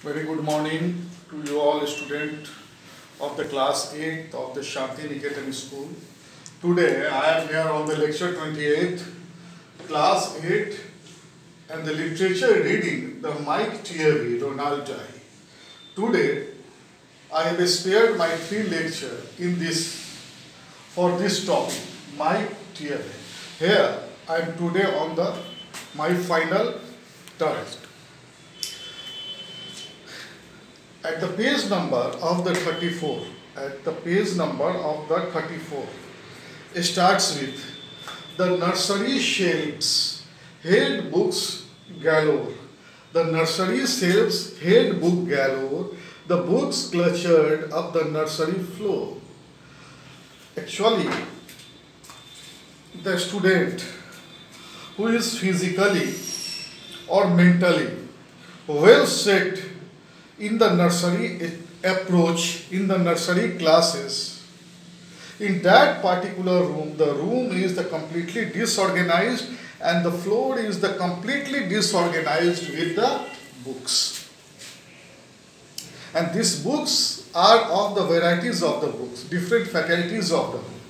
Very good morning to you all students of the class 8 of the Shanti Niketan school. Today I am here on the lecture 28, class 8 and the literature reading the Mike Thierry Ronaldi. Today I have spared my 3 lecture for this topic, Mike Thierry. Here I am today on my final text. At the page number of the 34, it starts with the nursery shelves held books galore. The nursery shelves held book galore. The books cluttered up the nursery floor. Actually, the student who is physically or mentally well set in the nursery approach, in the nursery classes, in that particular room, the room is the completely disorganized and the floor is the completely disorganized with the books. And these books are of the varieties of the books, different faculties of the book.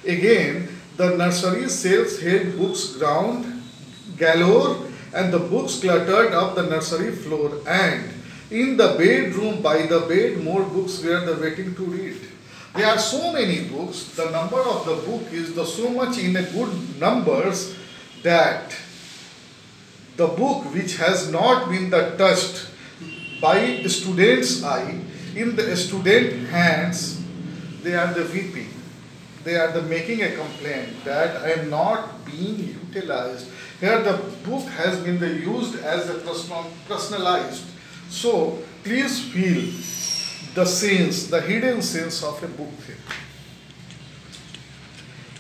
Again, the nursery shelves held books ground galore and the books cluttered up the nursery floor, and in the bedroom by the bed more books were waiting to read. There are so many books, the number of the book is so much in a good numbers that the book which has not been touched by the student's eye, in the student hands, they are the weeping. They are making a complaint that I am not being utilized. Here the book has been used as a personalized. So please feel the sense, the hidden sense of a book here.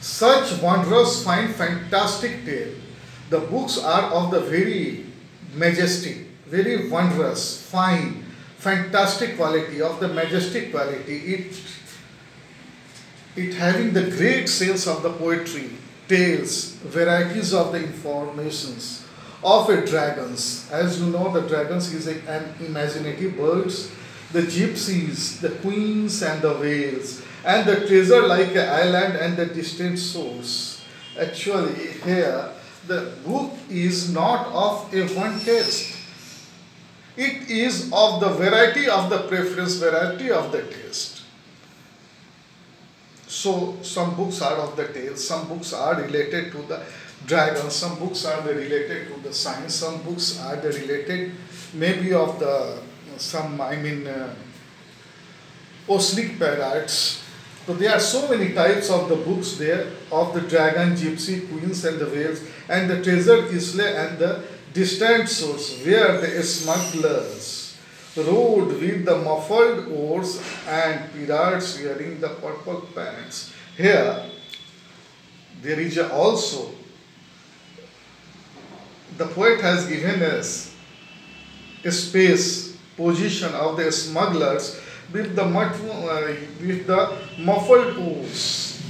Such wondrous, fine, fantastic tale. The books are of the very majestic, very wondrous, fine, fantastic quality, of the majestic quality. It having the great sense of the poetry, tales, varieties of the informations of a dragons. As you know, the dragons is an imaginative birds, the gypsies, the queens and the whales, and the treasure like an island and the distant source. Actually, here the book is not of a one taste. It is of the variety of the preference, variety of the taste. So some books are of the tales, some books are related to the dragons, some books are related to the science, some books are related maybe of the oceanic parrots. So there are so many types of the books there of the dragon, gypsy, queens and the whales, and the treasure isle and the distant source where the smugglers rode with the muffled oars and pirates wearing the purple pants. Here there is also, the poet has given us a space, position of the smugglers with the muffled oars.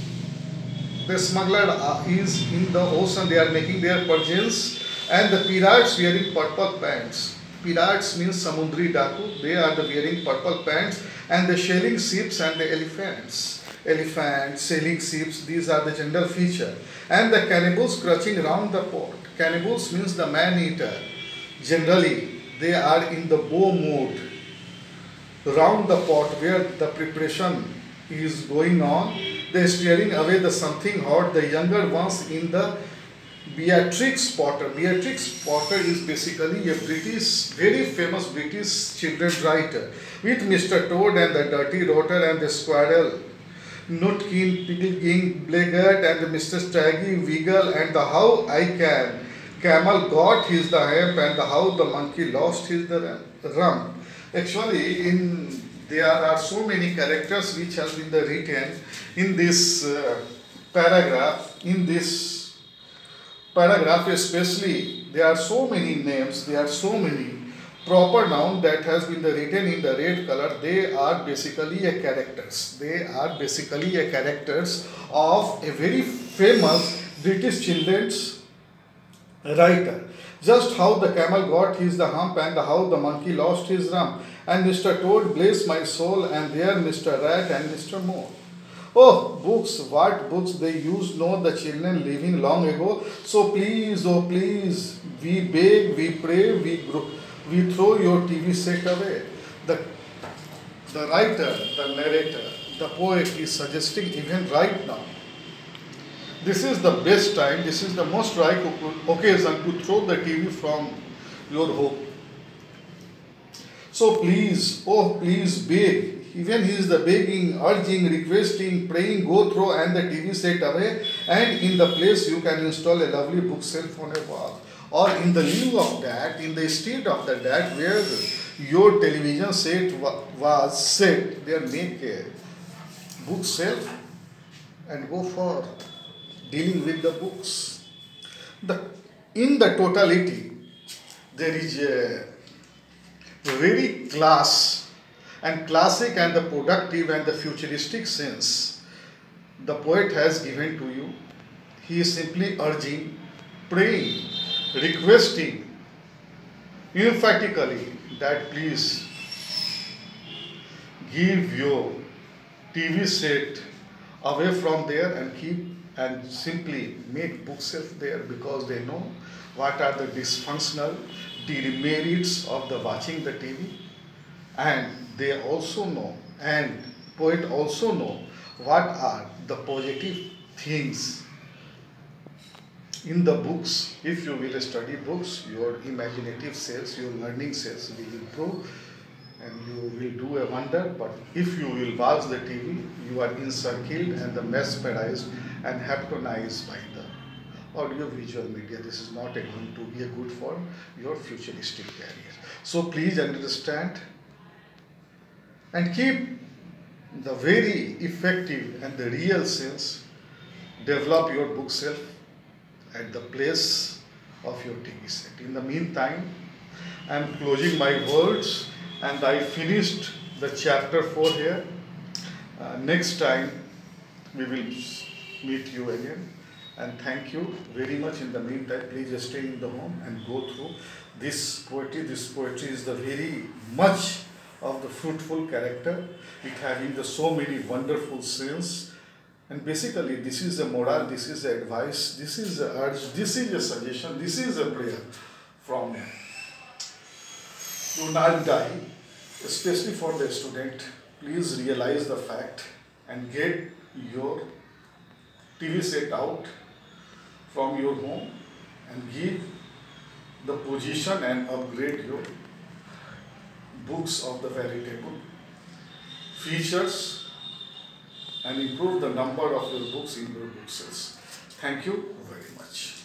The smuggler is in the ocean, they are making their purchase, and the pirates wearing purple pants. Pirates means Samundri Daku, they are wearing purple pants, and the sailing ships and the elephants. Elephants, sailing ships, these are the general feature. And the cannibals crouching round the pot. Cannibals means the man-eater. Generally, they are in the bow mode round the pot where the preparation is going on. They are steering away the something hot. The younger ones in the Beatrix Potter. Beatrix Potter is basically a very famous British children's writer with Mr. Toad and the Dirty Rotter and the Squirrel, Nutkin, Pickleking, Blackguard and Mr. Staggy, Wiggle and the How I Can. Camel got his the hemp and the How the Monkey lost his the rump. Actually, there are so many characters which have been written in this paragraph. In this paragraph especially, there are so many names, there are so many proper noun that has been written in the red color. They are basically a characters. They are basically a characters of a very famous British children's writer. Just how the camel got his the hump and how the monkey lost his rump. And Mr. Toad, bless my soul, and there Mr. Rat and Mr. Mole. Oh, books, what books they used know the children living long ago. So please, oh please, we beg, we pray, we throw your TV set away. The, the writer, the narrator, the poet is suggesting even right now. This is the best time, this is the most right occasion to throw the TV from your home. So please, oh please beg. Even he is the begging, urging, requesting, praying, go through and the TV set away, and in the place you can install a lovely bookshelf on a wall. Or in the lieu of that, in the stead of that where your television set was set, there make a bookshelf and go for dealing with the books. In the totality, there is a very classic and the productive and the futuristic sense the poet has given to you. He is simply urging, praying, requesting emphatically that please give your TV set away from there and keep and simply make bookshelf there, because they know what are the dysfunctional demerits of the watching the TV, and they also know, and poet also know what are the positive things in the books. If you will study books, your imaginative cells, your learning cells will improve and you will do a wonder. But if you will watch the TV, you are encircled and the mesmerized and hypnotized by the audio-visual media. This is not going to be a good for your futuristic career. So please understand and keep the very effective and the real sense. Develop your bookshelf at the place of your TV set. In the meantime, I am closing my words and I finished the chapter 4 here. Next time we will meet you again, and thank you very much. In the meantime, please stay in the home and go through this poetry. This poetry is the very much of the fruitful character, it having the so many wonderful scenes. And basically this is a moral, this is a advice, this is a urge, this is a suggestion, this is a prayer from me. Do not die, especially for the student. Please realize the fact and get your TV set out from your home and give the position and upgrade your books of the veritable features and improve the number of your books in your bookshelves. Thank you very much.